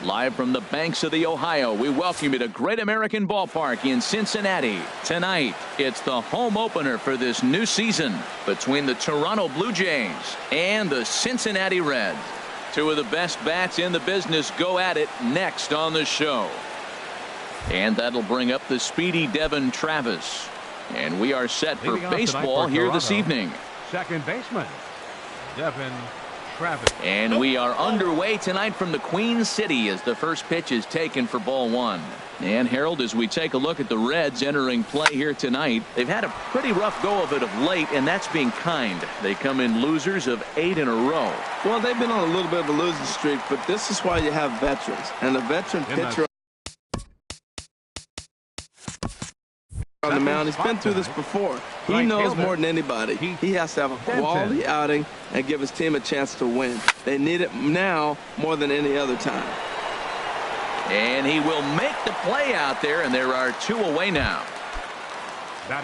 Live from the banks of the Ohio, we welcome you to Great American Ballpark in Cincinnati. Tonight, it's the home opener for this new season between the Toronto Blue Jays and the Cincinnati Reds. Two of the best bats in the business go at it next on the show. And that'll bring up the speedy Devin Travis. And we are set for baseball here this evening. Second baseman, Devin Travis. And we are underway tonight from the Queen City as the first pitch is taken for ball one. And Harold, as we take a look at the Reds entering play here tonight, they've had a pretty rough go of it of late, and that's being kind. They come in losers of 8 in a row. Well, they've been on a little bit of a losing streak, but this is why you have veterans. And a veteran pitcher on the mound, he's been through this before. He knows more than anybody. He has to have a quality outing and give his team a chance to win. They need it now more than any other time. And he will make the play out there, and there are 2 away now.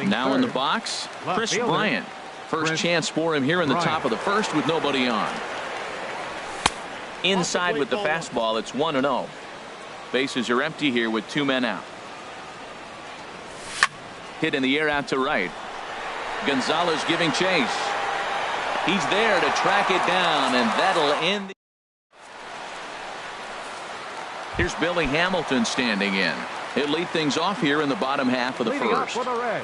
Now in the box, Chris Bryant. First chance for him here in the top of the first with nobody on. Inside with the fastball, it's 1-0. Bases are empty here with 2 men out. Hit in the air out to right. Gonzalez giving chase. He's there to track it down, and that'll end. Here's Billy Hamilton standing in. He'll lead things off here in the bottom half of the first. For the Reds,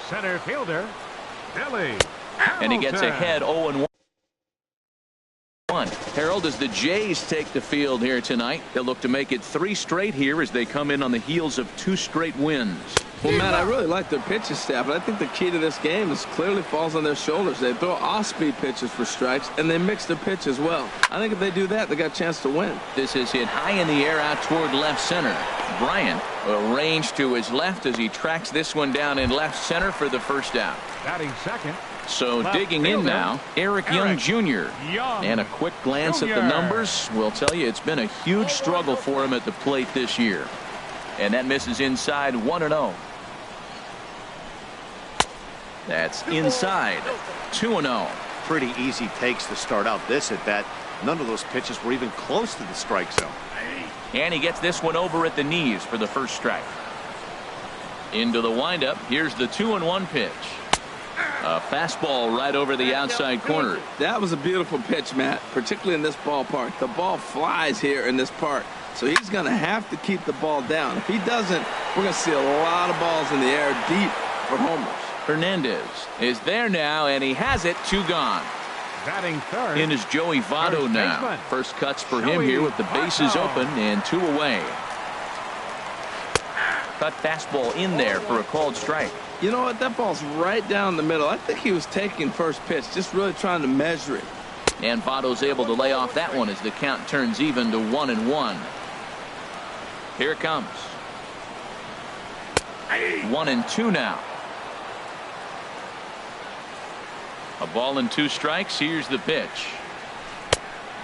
center fielder Billy Hamilton. And he gets ahead 0-1. Harold, as the Jays take the field here tonight, they'll look to make it 3 straight here as they come in on the heels of 2 straight wins. Well, Matt, I really like their pitching staff, but I think the key to this game is clearly falls on their shoulders. They throw off-speed pitches for strikes, and they mix their pitch as well. I think if they do that, they got a chance to win. This is hit high in the air out toward left center. Bryant arranged to his left as he tracks this one down in left center for the first out. Batting second. So digging in now, Eric Young Jr. And a quick glance at the numbers will tell you it's been a huge struggle for him at the plate this year. And that misses inside 1-0. That's inside 2-0. Pretty easy takes to start out this at bat. None of those pitches were even close to the strike zone. And he gets this one over at the knees for the first strike. Into the windup. Here's the 2-1 pitch. A fastball right over the outside corner. That was a beautiful pitch, Matt, particularly in this ballpark. The ball flies here in this park, so he's going to have to keep the ball down. If he doesn't, we're going to see a lot of balls in the air deep for homers. Hernandez is there now, and he has it. 2 gone. Batting third. In is Joey Votto now. First cuts for him here with the bases open and 2 away. Cut fastball in there for a called strike. You know what? That ball's right down the middle. I think he was taking first pitch, just really trying to measure it. And Votto's able to lay off that one as the count turns even to 1-1. Here it comes. 1-2 now. A ball and 2 strikes. Here's the pitch.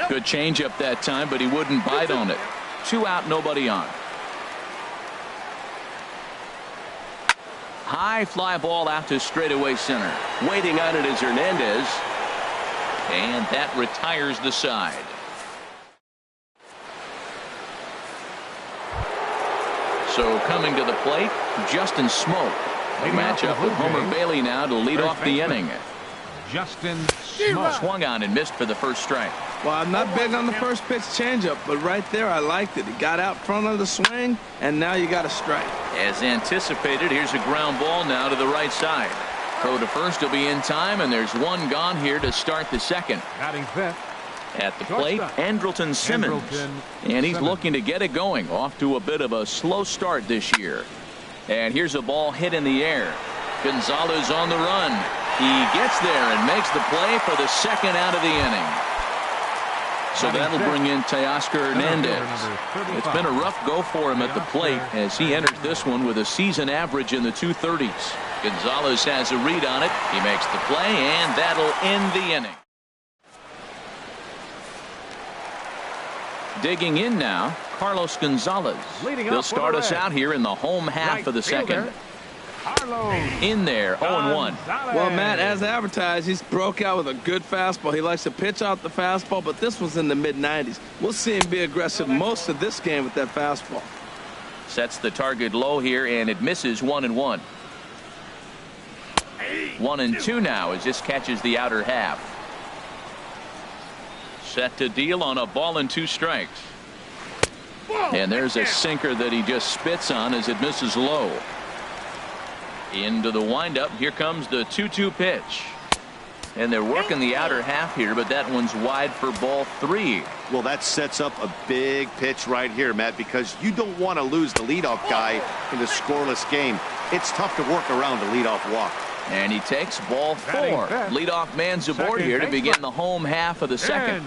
Good changeup that time, but he wouldn't bite on it. 2 out, nobody on. High fly ball out to straightaway center. Waiting on it is Hernandez. And that retires the side. So coming to the plate, Justin Smoke. A matchup with Homer Bailey now to lead off the inning. Justin Smoke. Swung on and missed for the first strike. Well, I'm not big on the first pitch changeup, but right there I liked it. He got out front of the swing, and now you got a strike. As anticipated, here's a ground ball now to the right side. Throw to first will be in time, and there's 1 gone here to start the second. Batting fifth. At the plate, Andrelton Simmons. And he's looking to get it going. Off to a bit of a slow start this year. And here's a ball hit in the air. Gonzalez on the run. He gets there and makes the play for the second out of the inning. So that'll bring in Teoscar Hernandez. It's been a rough go for him at the plate as he enters this one with a season average in the 230s. Gonzalez has a read on it. He makes the play, and that'll end the inning. Digging in now, Carlos Gonzalez. He'll start us out here in the home half of the second. In there, 0-1. Well, Matt, as advertised, he's broke out with a good fastball. He likes to pitch out the fastball, but this was in the mid-90s. We'll see him be aggressive most of this game with that fastball. Sets the target low here, and it misses 1-1. 1-2 now as this catches the outer half. Set to deal on a ball and 2 strikes. And there's a sinker that he just spits on as it misses low. Into the windup. Here comes the 2-2 pitch. And they're working the outer half here, but that one's wide for ball 3. Well, that sets up a big pitch right here, Matt, because you don't want to lose the leadoff guy in the scoreless game. It's tough to work around the leadoff walk. And he takes ball 4. Leadoff man's aboard here to begin the home half of the second.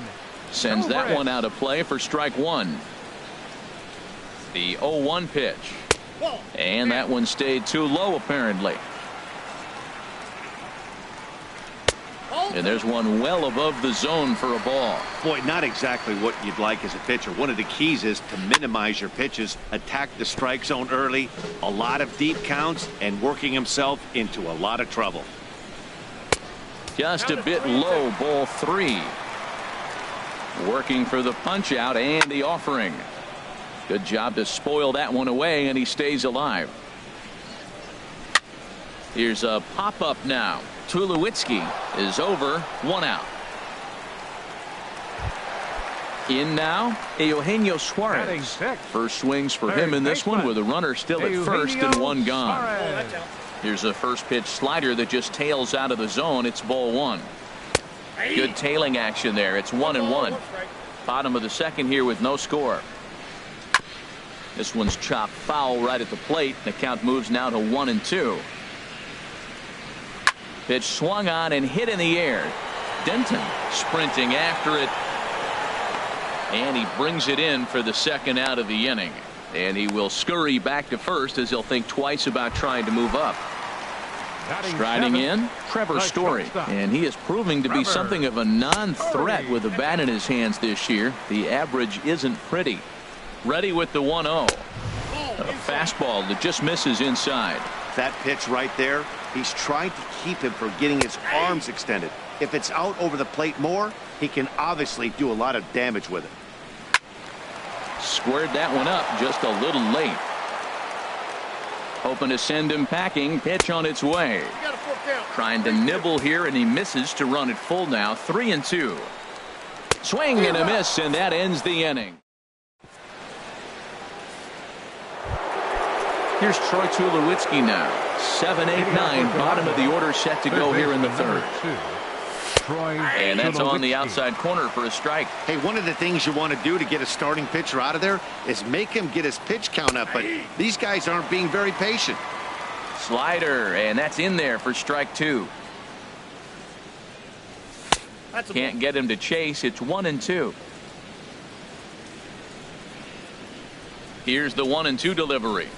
Sends that one out of play for strike 1. The 0-1 pitch. And that one stayed too low, apparently. And there's one well above the zone for a ball. Boy, not exactly what you'd like as a pitcher. One of the keys is to minimize your pitches, attack the strike zone early, a lot of deep counts, and working himself into a lot of trouble. Just a bit low, ball 3. Working for the punch out and the offering. Good job to spoil that one away, and he stays alive. Here's a pop-up now. Tulowitzki is over, 1 out. In now, Eugenio Suarez. First swings for him in this one with a runner still at first and 1 gone. Here's a first pitch slider that just tails out of the zone. It's ball 1. Good tailing action there. It's 1-1. Bottom of the second here with no score. This one's chopped foul right at the plate. The count moves now to 1-2. Pitch swung on and hit in the air. Denton sprinting after it. And he brings it in for the second out of the inning. And he will scurry back to first as he'll think twice about trying to move up. Striding in, Trevor Story. And he is proving to be something of a non-threat with a bat in his hands this year. The average isn't pretty. Ready with the 1-0. A fastball that just misses inside. That pitch right there, he's trying to keep him from getting his arms extended. If it's out over the plate more, he can obviously do a lot of damage with it. Squared that one up just a little late. Hoping to send him packing. Pitch on its way. Trying to nibble here, and he misses to run it full now. 3-2. Swing and a miss, and that ends the inning. Here's Troy Tulowitzki now. 7, 8, 9. Bottom of the order set to go here in the third. And that's on the outside corner for a strike. Hey, one of the things you want to do to get a starting pitcher out of there is make him get his pitch count up. But these guys aren't being very patient. Slider, and that's in there for strike 2. Can't get him to chase. It's 1-2. Here's the 1-2 delivery.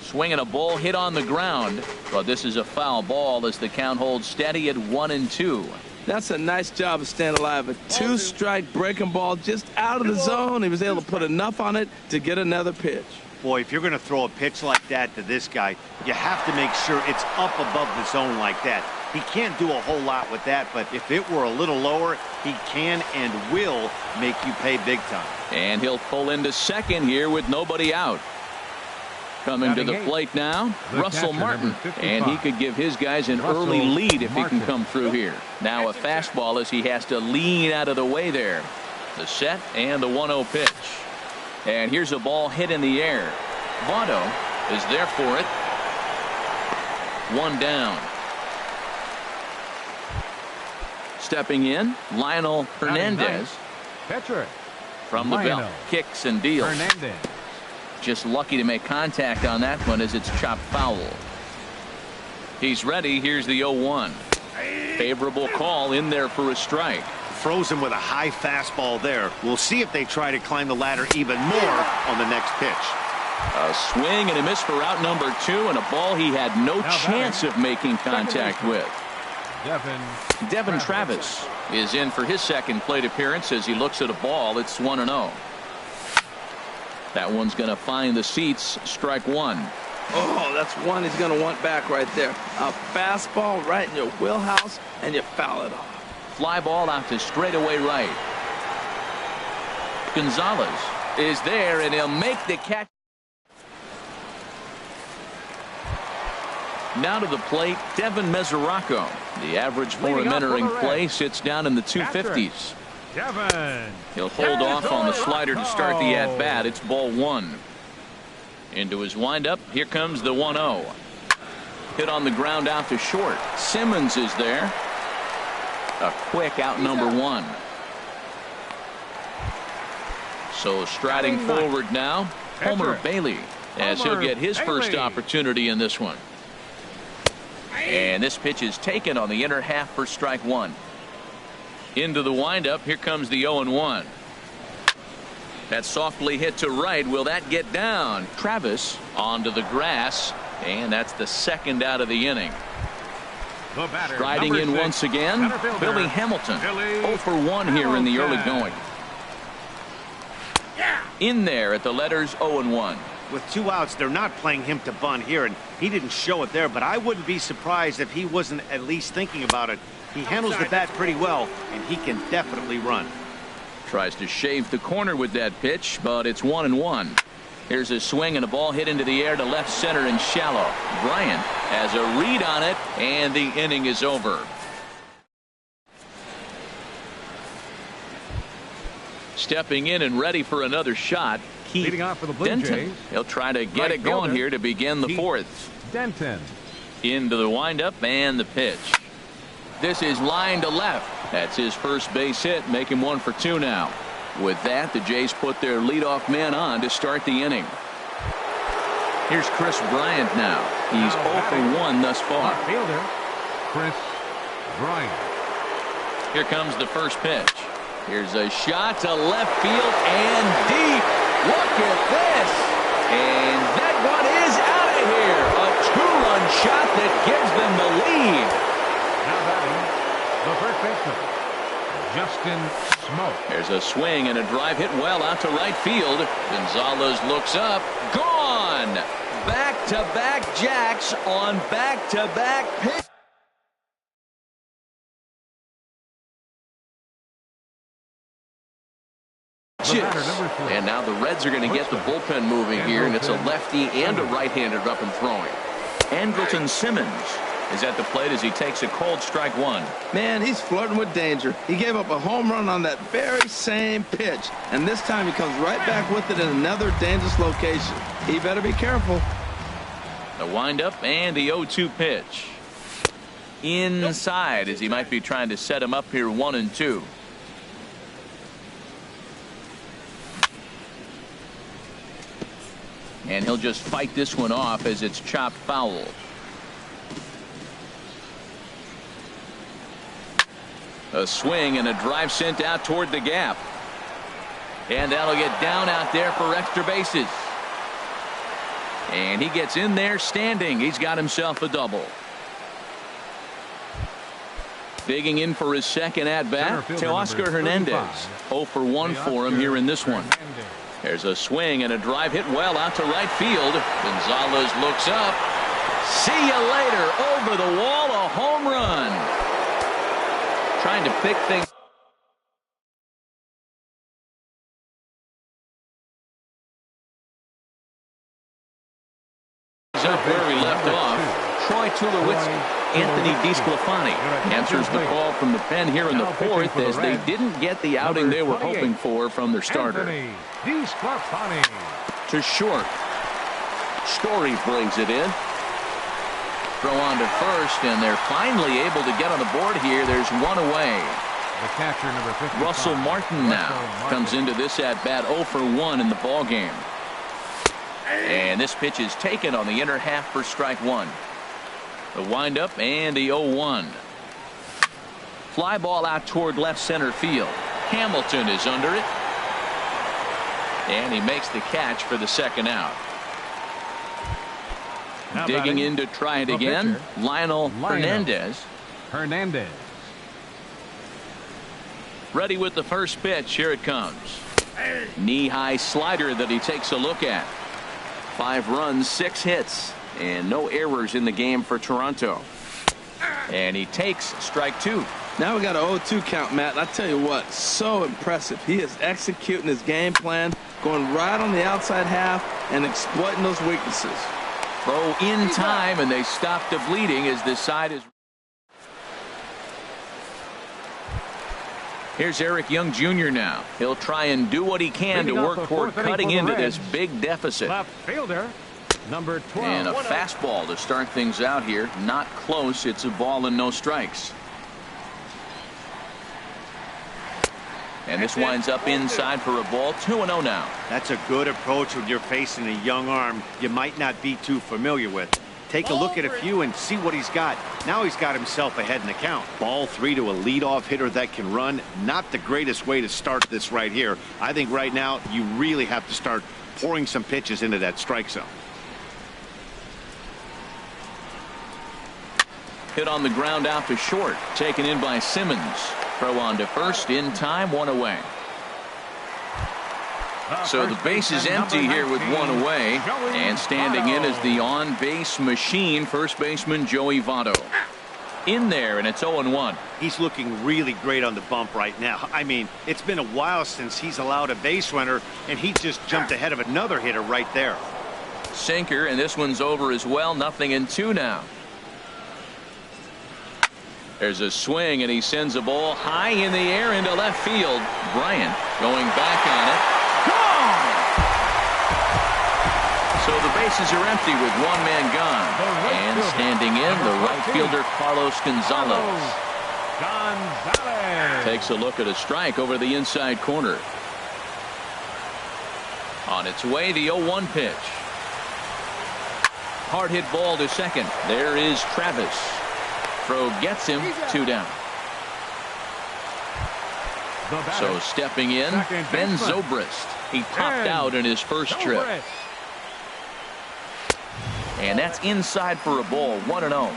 Swinging a ball hit on the ground, but this is a foul ball as the count holds steady at 1-2. That's a nice job of staying alive. A 2-strike breaking ball just out of the zone. He was able to put enough on it to get another pitch. Boy, if you're going to throw a pitch like that to this guy, you have to make sure it's up above the zone like that. He can't do a whole lot with that, but if it were a little lower, he can and will make you pay big time. And he'll pull into second here with nobody out. Coming to the plate now, Russell Martin, and he could give his guys an early lead if he can come through here. Now a fastball as he has to lean out of the way there. The set and the 1-0 pitch. And here's a ball hit in the air. Votto is there for it. 1 down. Stepping in, Lionel Hernandez. Catcher From the belt, kicks and deals. Hernandez. Just lucky to make contact on that one as it's chopped foul. He's ready. Here's the 0-1. Favorable call in there for a strike. Throws him with a high fastball there. We'll see if they try to climb the ladder even more on the next pitch. A swing and a miss for out number 2, and a ball he had no chance of making contact with. Devin Travis is in for his second plate appearance as he looks at a ball. It's 1-0. That one's going to find the seats. Strike one. Oh, that's one he's going to want back right there. A fastball right in your wheelhouse, and you foul it off. Fly ball out to straightaway right. Gonzalez is there, and he'll make the catch. Now to the plate, Devin Mesoraco. The average for him entering play sits down in the 250s. Devin. He'll hold off on the slider to start the at-bat. It's ball one. Into his windup. Here comes the 1-0. Hit on the ground out to short. Simmons is there. A quick out number one. So striding forward now, Homer Bailey, as he'll get his first opportunity in this one. And this pitch is taken on the inner half for strike one. Into the windup. Here comes the 0-1. That softly hit to right. Will that get down? Travis onto the grass, and that's the second out of the inning. The batter, Striding in 6, once again, Billy Hamilton. 0 for 1 here in the early going. In there at the letters 0-1. With 2 outs, they're not playing him to bunt here, and he didn't show it there, but I wouldn't be surprised if he wasn't at least thinking about it. He handles the bat pretty well, and he can definitely run. Tries to shave the corner with that pitch, but it's 1-1. Here's a swing and a ball hit into the air to left center and shallow. Bryant has a read on it, and the inning is over. Stepping in and ready for another shot, Keith Leading off for the Blue Denton. Jays. He'll try to get Right it going fielder, here to begin the Keith fourth. Denton. Into the windup and the pitch. This is line to left. That's his first base hit, make him 1 for 2 now. With that, the Jays put their leadoff man on to start the inning. Here's Chris Bryant now. He's 0 for 1 thus far. Left fielder, Chris Bryant. Here comes the first pitch. Here's a shot to left field and deep. Look at this. And that one is out of here. A 2-run shot that gives them the lead. Now batting, the first baseman, Justin Smoke. There's a swing and a drive hit well out to right field. Gonzalez looks up. Gone. Back-to-back jacks on back-to-back pitch. And now the Reds are going to get the bullpen moving here, and it's a lefty and a right-hander up and throwing. Andrelton Simmons is at the plate as he takes a cold strike one. Man, he's flirting with danger. He gave up a home run on that very same pitch, and this time he comes right back with it in another dangerous location. He better be careful. The windup and the 0-2 pitch. Inside as he might be trying to set him up here 1-2. And he'll just fight this one off as it's chopped foul. A swing and a drive sent out toward the gap. And that'll get down out there for extra bases. And he gets in there standing. He's got himself a double. Digging in for his second at-bat, Teoscar Hernandez. 0 for 1 for him here in this one. There's a swing and a drive hit well out to right field. Gonzalez looks up. See you later. Over the wall, a home run. Trying to pick things up where we left off. Troy Tulowitzki. Anthony DeSclafani answers the call from the pen here in the fourth as they didn't get the outing they were hoping for from their starter. DeSclafani. To short. Story brings it in. Throw on to first, and they're finally able to get on the board here. There's one away. The catcher, number 55. Russell Martin now comes into this at-bat 0 for 1 in the ball game. And this pitch is taken on the inner half for strike one. The windup and the 0-1. Fly ball out toward left center field. Hamilton is under it. And he makes the catch for the second out. Now digging batting, in to try it again. pitcher, Lionel Hernandez. Hernandez. Ready with the first pitch. Here it comes. Knee-high slider that he takes a look at. 5 runs, 6 hits, and no errors in the game for Toronto. And he takes strike 2. Now we got an 0-2 count, Matt. I tell you what, so impressive. He is executing his game plan, going right on the outside half and exploiting those weaknesses. Throw in time, and they stop the bleeding as this side is. Here's Eric Young Jr. now. He'll try and do what he can to work toward cutting into this big deficit. Left fielder, number 12. And a fastball to start things out here. Not close. It's a ball and no strikes. And this winds up inside for a ball. 2-0 now. That's a good approach when you're facing a young arm you might not be too familiar with. Take a look at a few and see what he's got. Now he's got himself ahead in the count. Ball 3 to a leadoff hitter that can run. Not the greatest way to start this right here. I think right now you really have to start pouring some pitches into that strike zone. Hit on the ground out to short. Taken in by Simmons. Throw on to first in time. 1 away. So the base is empty here with 1 away. And standing in is the on-base machine, first baseman Joey Votto. In there, and it's 0-1. He's looking really great on the bump right now. I mean, it's been a while since he's allowed a base runner, and he just jumped ahead of another hitter right there. Sinker, and this one's over as well. 0-2 now. There's a swing, and he sends a ball high in the air into left field. Bryant going back on it. Gone! So the bases are empty with 1 man gone. And standing in, the right fielder Carlos Gonzalez. Takes a look at a strike over the inside corner. On its way, the 0-1 pitch. Hard hit ball to second. There is Travis. Throw gets him. 2 down. So stepping in, Ben Zobrist. He popped out in his first trip. And that's inside for a ball. 1-0.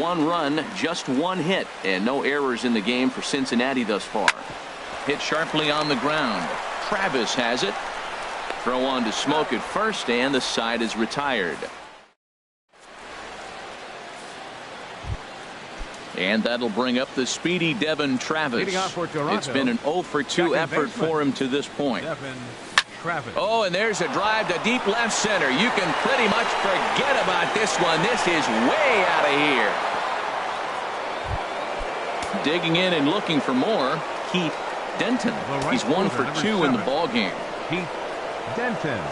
1 run, just 1 hit, and no errors in the game for Cincinnati thus far. Hit sharply on the ground. Travis has it. Throw on to Smoke at first, and the side is retired. And that'll bring up the speedy Devin Travis. It's been an 0-for-2 effort for him to this point. Oh, and there's a drive to deep left center. You can pretty much forget about this one. This is way out of here. Digging in and looking for more, Keith Denton. He's 1 for 2 in the ballgame. Keith Denton.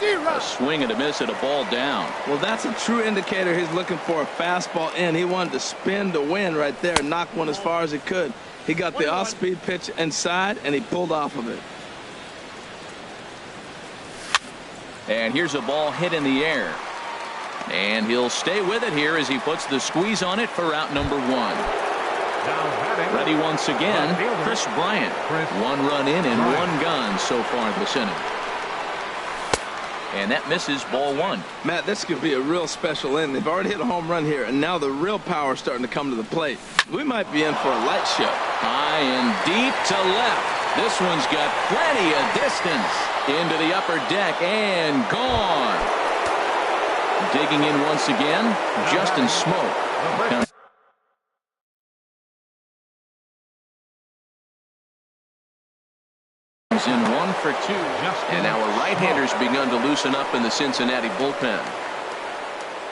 A swing and a miss at a ball down. Well, that's a true indicator. He's looking for a fastball in. He wanted to spin to win right there, knock one as far as he could. He got the off-speed pitch inside, and he pulled off of it. And here's a ball hit in the air. And he'll stay with it here as he puts the squeeze on it for out number 1. Ready once again, Chris Bryant. 1 run in and 1 gone so far this inning. And that misses, ball 1. Matt, this could be a real special inning. They've already hit a home run here, and now the real power is starting to come to the plate. We might be in for a light show. High and deep to left. This one's got plenty of distance into the upper deck and gone. Digging in once again, Justin Smoke. In 1 for 2, and our right-handers begun to loosen up in the Cincinnati bullpen.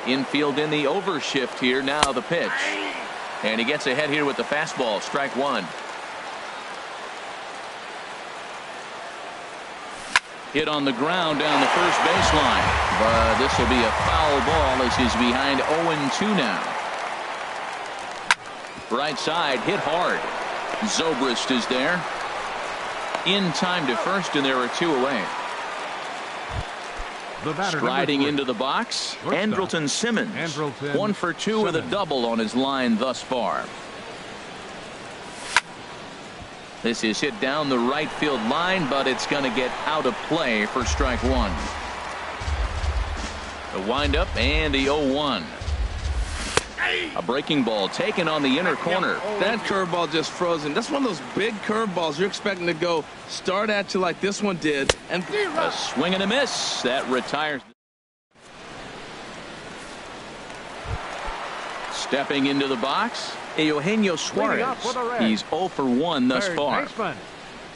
Infield in the overshift here. Now the pitch, and he gets ahead here with the fastball. Strike 1. Hit on the ground down the first baseline, but this will be a foul ball as he's behind 0-2 now. Right side hit hard. Zobrist is there. In time to first, and there are 2 away. Striding into the box, Andrelton Simmons. 1 for 2 with a double on his line thus far. This is hit down the right field line, but it's going to get out of play for strike 1. The windup and the 0-1. A breaking ball taken on the inner corner. That curveball just frozen. That's one of those big curveballs you're expecting to go start at you like this one did. And a swing and a miss. That retires. Stepping into the box, Eugenio Suarez. He's 0 for 1 thus far.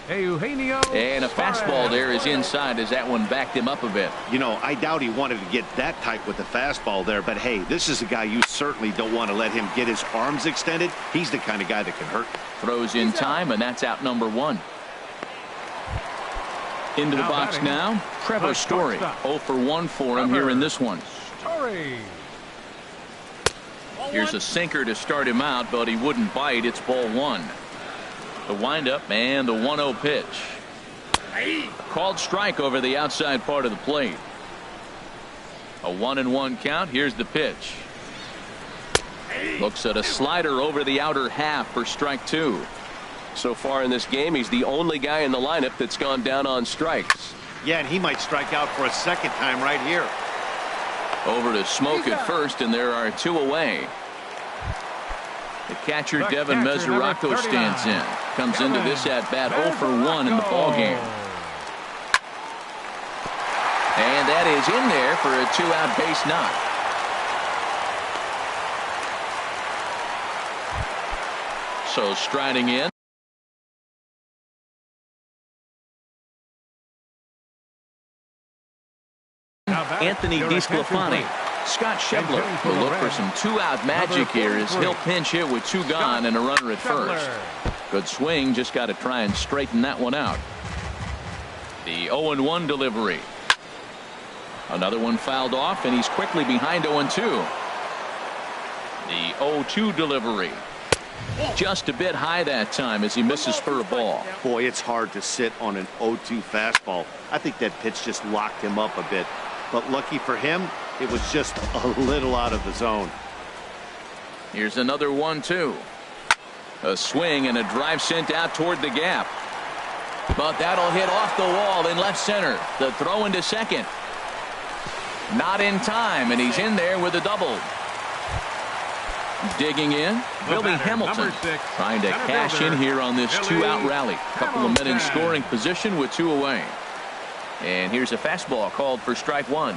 And a fastball there is inside as that one backed him up a bit. You know, I doubt he wanted to get that tight with the fastball there, but hey, this is a guy you certainly don't want to let him get his arms extended. He's the kind of guy that can hurt. Throws in time, and that's out number 1. Into the box now, Trevor Story. 0 for 1 for him here in this one. Here's a sinker to start him out, but he wouldn't bite. It's ball 1. The windup and the 1-0 pitch. Called strike over the outside part of the plate. A 1-1 count. Here's the pitch. Looks at a slider over the outer half for strike 2. So far in this game, he's the only guy in the lineup that's gone down on strikes. Yeah, and he might strike out for a second time right here. Over to Smoke at first, and there are 2 away. The catcher, Devin Mesoraco, stands in. Comes into this at-bat 0 for 1 in the ballgame. And that is in there for a 2-out base knock. So striding in. Anthony DeSclafani. Scott Schebler will look for some 2-out magic here as he'll pinch hit with 2 gone and a runner at first. Good swing, just got to try and straighten that one out. The 0-1 delivery. Another one fouled off, and he's quickly behind 0-2. The 0-2 delivery. Just a bit high that time as he misses for a ball. Boy, it's hard to sit on an 0-2 fastball. I think that pitch just locked him up a bit. But lucky for him, it was just a little out of the zone. Here's another 1-2. A swing and a drive sent out toward the gap. But that'll hit off the wall in left center. The throw into second. Not in time, and he's in there with a double. Digging in, Billy Hamilton, trying to cash in here on this 2-out rally. Couple of men in scoring position with 2 away. And here's a fastball called for strike 1.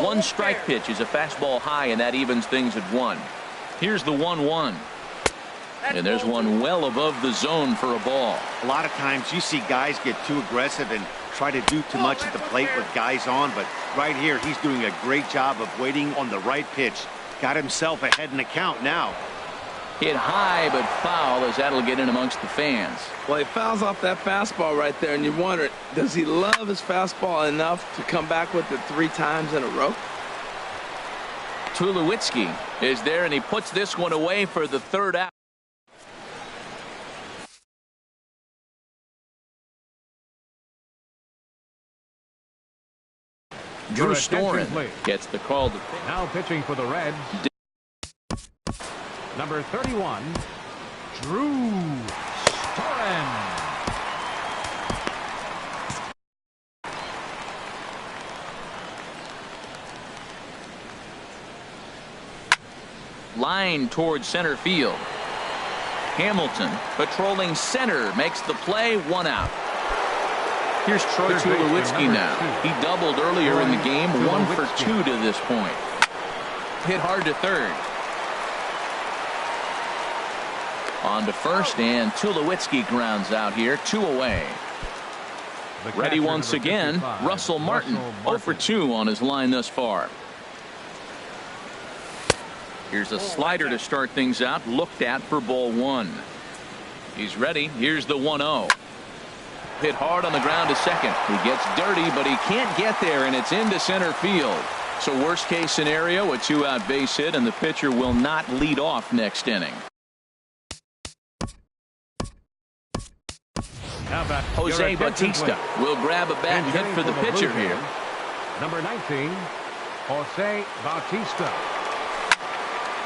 1 strike pitch is a fastball high, and that evens things at 1. Here's the 1-1. And there's one well above the zone for a ball. A lot of times you see guys get too aggressive and try to do too much at the plate with guys on, but right here he's doing a great job of waiting on the right pitch. Got himself ahead in the count now. Hit high but foul as that'll get in amongst the fans. Well, he fouls off that fastball right there, and you wonder, does he love his fastball enough to come back with it 3 times in a row? Tulowitzki is there, and he puts this one away for the 3rd out. Drew Storen gets the call to pitch. Now pitching for the Reds. Number 31, Drew Storen. Line towards center field. Hamilton patrolling center makes the play. 1 out. Here's Troy Tulowitzki now. He doubled earlier in the game. 1 for 2 to this point. Hit hard to third. On to first, and Tulowitzki grounds out here. 2 away. Ready once again, Russell Martin. 0 for 2 on his line thus far. Here's a slider to start things out. Looked at for ball 1. He's ready. Here's the 1-0. Hit hard on the ground to second. He gets dirty, but he can't get there, and it's into center field. So worst case scenario, a 2-out base hit, and the pitcher will not lead off next inning. Jose Bautista will grab a bat and hit for the pitcher here. Number 19, Jose Bautista.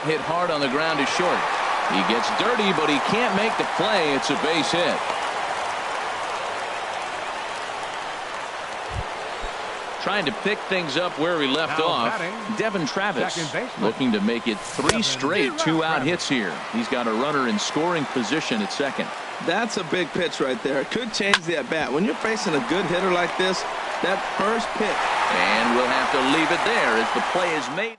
Hit hard on the ground to short. He gets dirty, but he can't make the play. It's a base hit. trying to pick things up where he left off. Devin Travis looking to make it 3 straight 2-out hits here. He's got a runner in scoring position at second. That's a big pitch right there. It could change the at-bat. When you're facing a good hitter like this, that first pitch. And we'll have to leave it there as the play is made.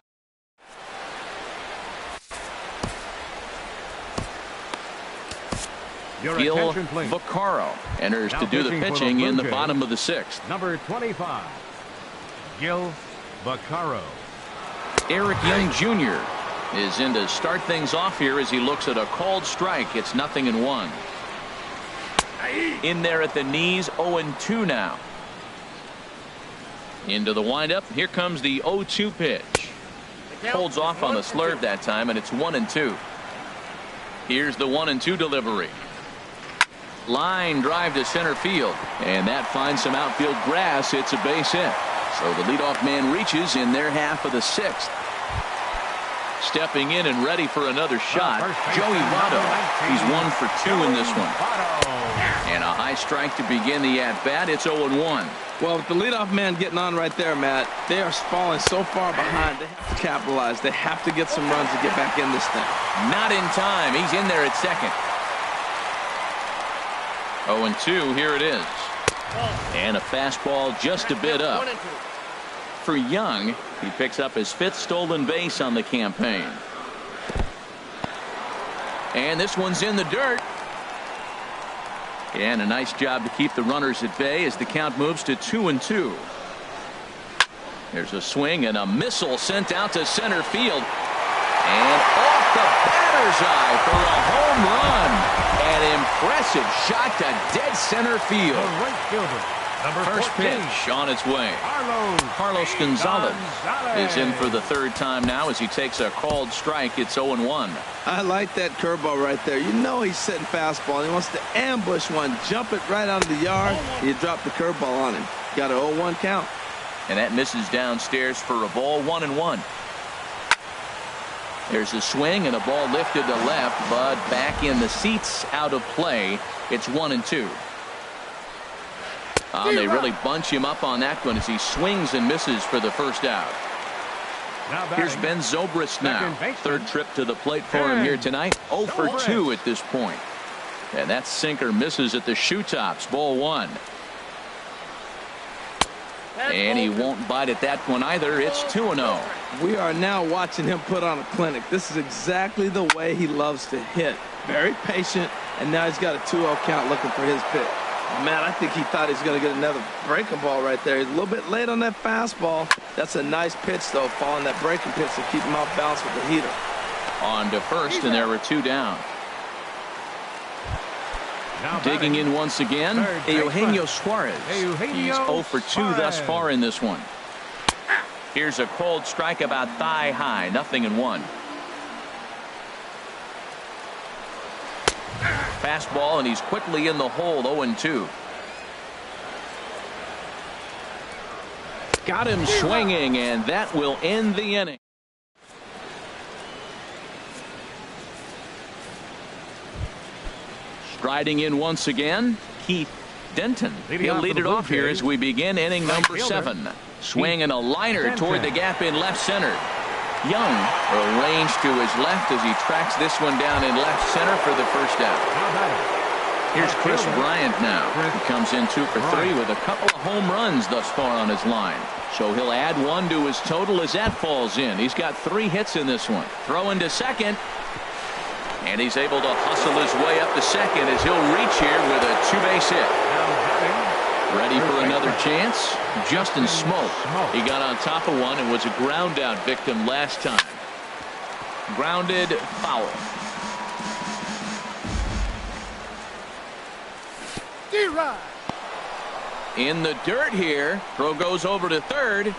Gil Vaccaro enters to do the pitching in the bottom of the 6th. Number 25, Gil Vaccaro. Eric Young Jr. is in to start things off here as he looks at a called strike. It's 0-1. In there at the knees, 0-2 now. Into the windup. Here comes the 0-2 pitch. Holds off on the slurve that time, and it's 1-2. Here's the 1-2 delivery. Line drive to center field, and that finds some outfield grass. It's a base hit. So the leadoff man reaches in their half of the 6th. Stepping in and ready for another shot, Joey Votto. He's 1 for 2 in this one. And a high strike to begin the at-bat. It's 0-1. Well, with the leadoff man getting on right there, Matt, they are falling so far behind. They have to capitalize. They have to get some runs to get back in this thing. Not in time. He's in there at second. 0-2. Here it is. And a fastball just a bit up. For Young, he picks up his 5th stolen base on the campaign. And this one's in the dirt. And a nice job to keep the runners at bay as the count moves to 2-2. There's a swing and a missile sent out to center field. And off the batter's eye for a home run. An impressive shot to dead center field. Right fielder, number First 14, pitch on its way. Carlos Gonzalez is in for the 3rd time now as he takes a called strike. It's 0-1. I like that curveball right there. You know he's sitting fastball. He wants to ambush one, jump it right out of the yard. You drop the curveball on him. Got an 0-1 count. And that misses downstairs for a ball. 1-1. There's a swing and a ball lifted to left, but back in the seats, out of play. It's 1-2. They really bunch him up on that one as he swings and misses for the first out. Here's Ben Zobrist now. 3rd trip to the plate for him here tonight. 0 for 2 at this point. And that sinker misses at the shoe tops. Ball 1. And he won't bite at that one either. It's 2-0. We are now watching him put on a clinic. This is exactly the way he loves to hit. Very patient, and now he's got a 2-0 count looking for his pitch. Man, I think he thought he was going to get another breaking ball right there. He's a little bit late on that fastball. That's a nice pitch, though, following that breaking pitch to keep him off balance with the heater. On to first, and there were 2 down. Digging in once again, Eugenio Suarez. He's 0 for 2 thus far in this one. Here's a cold strike about thigh high. 0-1. Fastball, and he's quickly in the hole. 0-2. Got him swinging, and that will end the inning. Striding in once again, Keith Denton. He'll lead it off here as we begin inning number 7. Swing and a liner toward the gap in left center. Young arranged to his left as he tracks this one down in left center for the first out. Here's Chris Bryant now. He comes in 2 for 3 with a couple of home runs thus far on his line. So he'll add 1 to his total as that falls in. He's got 3 hits in this one. Throw into second. And he's able to hustle his way up to second as he'll reach here with a 2-base hit. Ready for another chance. Justin Smoke. He got on top of one and was a ground out victim last time. Grounded foul. In the dirt here. Throw goes over to third.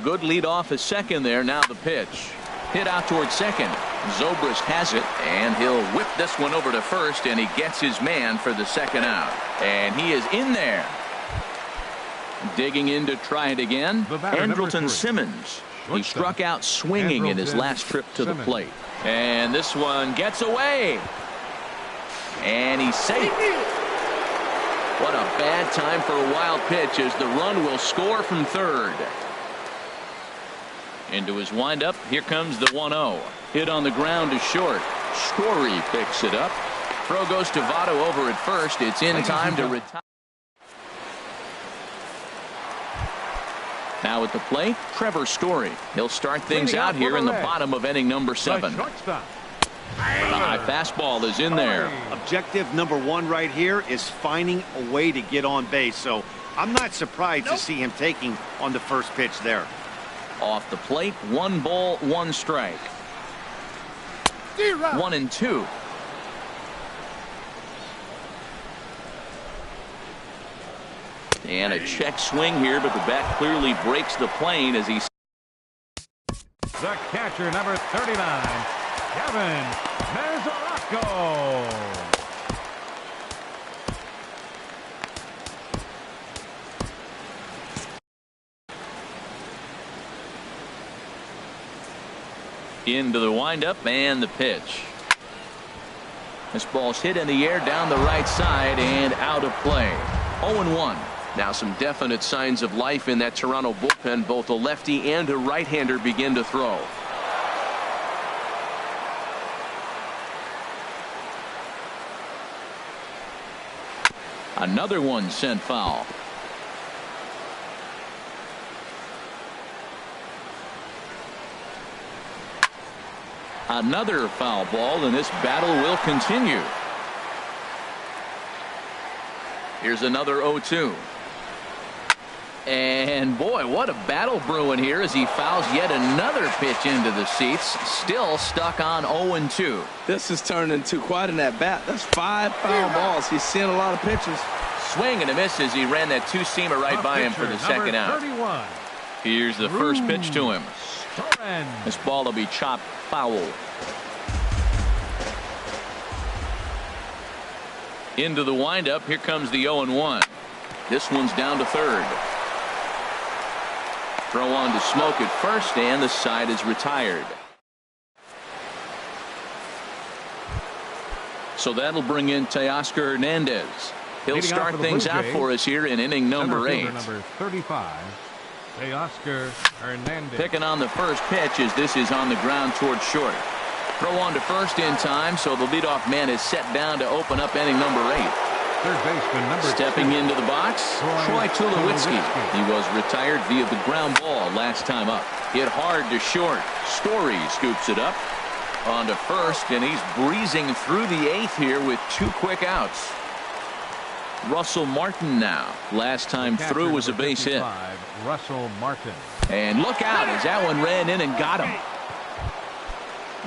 Good lead off at second there. Now the pitch. Hit out towards second. Zobrist has it, and he'll whip this one over to first, and he gets his man for the second out. And he is in there. Digging in to try it again. Andrelton Simmons. He struck out swinging in his last trip to the plate. And this one gets away. And he's safe. What a bad time for a wild pitch as the run will score from third. Into his windup. Here comes the 1-0. Hit on the ground to short. Story picks it up. Throw goes to Votto over at first. It's in time to retire. Now at the plate, Trevor Story. He'll start things out here in the bottom of inning number 7. The high fastball is in there. Objective number 1 right here is finding a way to get on base. So I'm not surprised to see him taking on the first pitch there. Off the plate, 1 ball, 1 strike. 1-2. And a check swing here, but the bat clearly breaks the plane as he. The catcher, number 39, Kevin Mesoraco. Into the windup and the pitch. This ball's hit in the air down the right side and out of play. 0-1. Now some definite signs of life in that Toronto bullpen. Both a lefty and a right-hander begin to throw. Another one sent foul. Another foul ball, and this battle will continue. Here's another 0-2. And boy, what a battle brewing here as he fouls yet another pitch into the seats. Still stuck on 0-2. This has turned into quite an at-bat. That's 5 foul balls. He's seeing a lot of pitches. Swing and a miss as he ran that 2-seamer right by him for the second out. 31. Here's the first pitch to him. This ball will be chopped foul. Into the windup. Here comes the 0-1. This one's down to third. Throw on to Smoke at first, and the side is retired. So that'll bring in Teoscar Hernandez. He'll start things out for us here in inning number 8. Number 35, Teoscar Hernandez. Picking on the first pitch as this is on the ground towards short. Throw on to first in time, so the leadoff man is set down to open up inning number 8. Third baseman number Stepping 2, into the box, Troy Tulowitzki. He was retired via the ground ball last time up. Hit hard to short. Story scoops it up on to first, and he's breezing through the 8th here with 2 quick outs. Russell Martin now. Last time through was a base hit. Russell Martin. And look out as that one ran in and got him.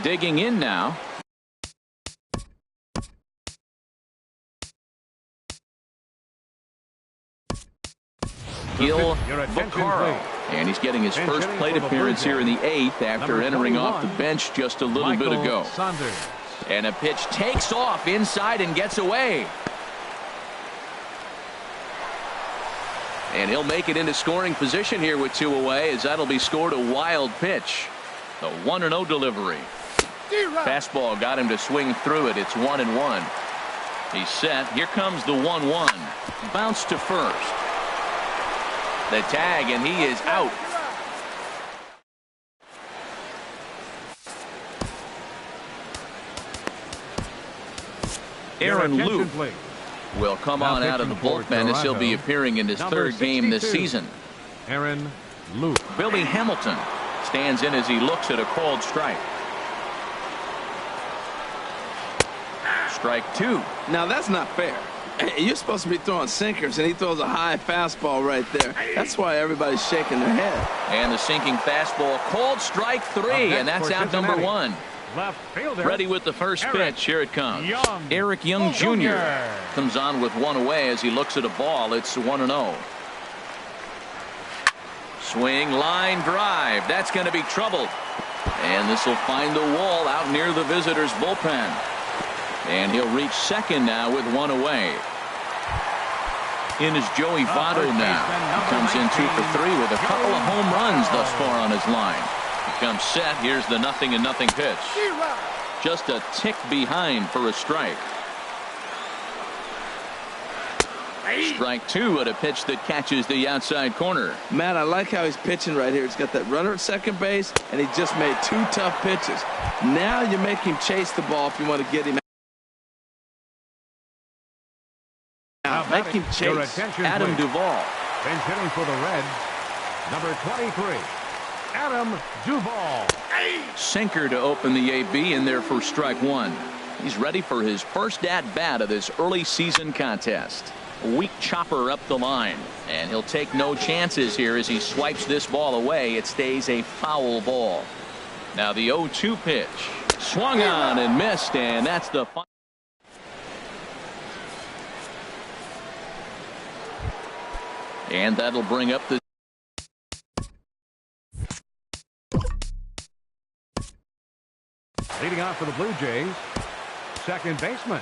Digging in now. Gil Vaccaro. And he's getting his first plate appearance here in the 8th after entering off the bench just a little bit ago. And a pitch takes off inside and gets away. And he'll make it into scoring position here with 2 away as that'll be scored a wild pitch. The 1-0 delivery. Fastball got him to swing through it. It's 1-1. He's set. Here comes the 1-1. Bounce to first. The tag, and he is out. Aaron Luke will come on out of the bullpen as he'll be appearing in his 3rd game this season. Aaron Luke. Billy Hamilton stands in as he looks at a called strike. Strike 2. Now that's not fair. You're supposed to be throwing sinkers, and he throws a high fastball right there. That's why everybody's shaking their head. And the sinking fastball, called strike 3, and that's out number 1. Left fielder. Ready with the first pitch. Here it comes. Young. Eric Young Jr. comes on with 1 away as he looks at a ball. It's 1-0. Swing, line drive. That's going to be trouble. And this will find the wall out near the visitors' bullpen. And he'll reach second now with 1 away. In is Joey Votto now. He comes in 2 for 3 with a couple of home runs thus far on his line. He comes set. Here's the 0-0 pitch. Just a tick behind for a strike. Strike two at a pitch that catches the outside corner. Matt, I like how he's pitching right here. He's got that runner at second base, and he just made two tough pitches. Now you make him chase the ball if you want to get him out. Make him chase. Adam Duvall. Pinch hitting for the Reds, number 23, Adam Duvall. Sinker to open the AB in there for strike one. He's ready for his first at-bat of this early season contest. A weak chopper up the line, and he'll take no chances here as he swipes this ball away. It stays a foul ball. Now the 0-2 pitch. Swung on and missed, and that's the final. And that'll bring up the Leading off for the Blue Jays, second baseman,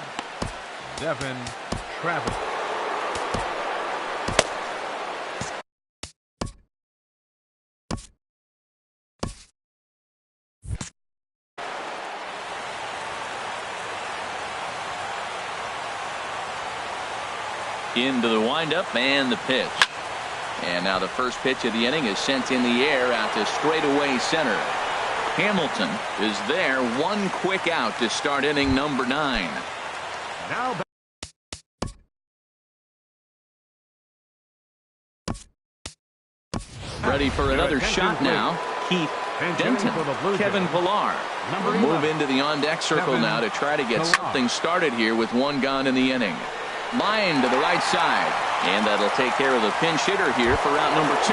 Devin Travis. into the windup and the pitch. And now the first pitch of the inning is sent in the air out to straightaway center. Hamilton is there, one quick out to start inning number 9. Now ready for another shot now. Keith Denton, Kevin Pillar will move into the on-deck circle now to try to get something started here with one gone in the inning. Line to the right side, and that'll take care of the pinch hitter here for out number 2.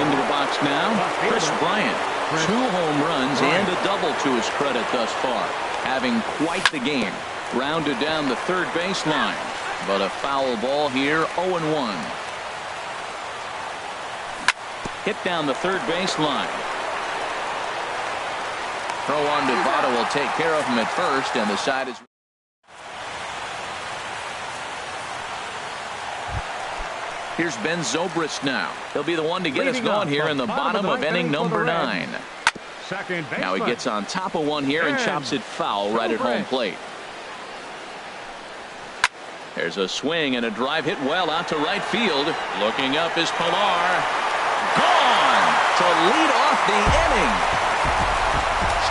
Into the box now, Chris Bryant. 2 home runs and a double to his credit thus far, having quite the game. Grounded down the third baseline, but a foul ball here, 0-1. Hit down the third baseline. Throw on to Votto will take care of him at first, and the side is. Here's Ben Zobrist now. He'll be the one to get us going here in the bottom of inning number 9. Now he gets on top of one here and chops it foul right at home plate. There's a swing and a drive hit well out to right field. Looking up is Pillar. Gone to lead off the inning.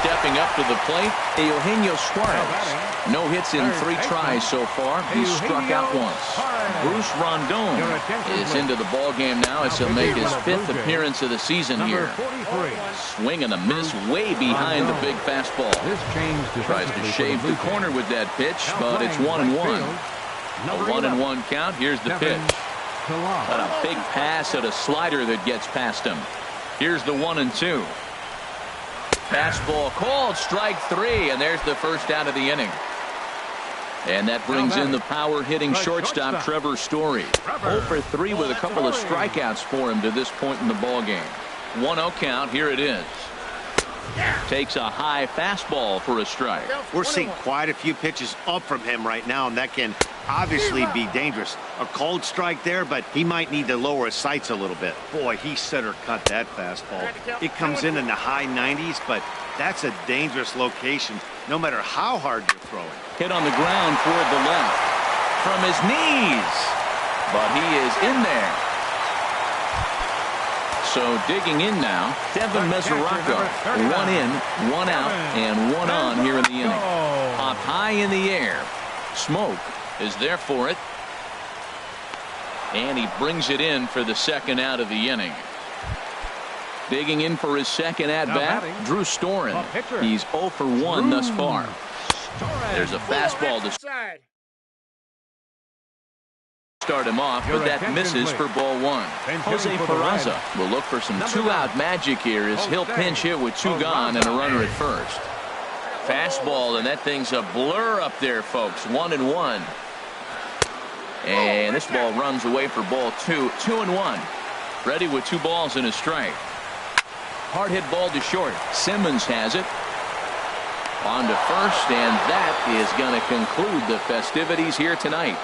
Stepping up to the plate, Eugenio Suarez. No hits in 3 tries so far. He's struck out once. Bruce Rondon is into the ball game now as he'll make his 5th appearance of the season here. Swing and a miss way behind the big fastball. Tries to shave the corner with that pitch, but it's 1-1. A 1-1 count. Here's the pitch. But a big pass at a slider that gets past him. Here's the 1-2. Fastball called, strike 3, and there's the first out of the inning. And that brings in the power hitting shortstop Trevor Story. 0 for 3 with a couple of strikeouts for him to this point in the ball game. 1-0 count. Here it is. Takes a high fastball for a strike. We're seeing quite a few pitches up from him right now, and that can obviously be dangerous. A cold strike there, but he might need to lower his sights a little bit. Boy, he center cut that fastball. It comes in the high 90s, but that's a dangerous location no matter how hard you're throwing. Hit on the ground toward the left from his knees, but he is in there. So digging in now, Devin Mesoraco. 1 in, 1 out, and 1 on here in the inning. Up high in the air. Smoke is there for it. And he brings it in for the second out of the inning. Digging in for his second at-bat, Drew Storen. He's 0 for 1 thus far. There's a fastball to start him off, but that misses for ball 1. Jose Peraza will look for some 2-out magic here as he'll pinch hit with 2 gone and a runner at first. Fastball, and that thing's a blur up there, folks. 1-1. And this ball runs away for ball 2. 2-1. Ready with 2 balls and a strike. Hard hit ball to short. Simmons has it. On to first, and that is going to conclude the festivities here tonight.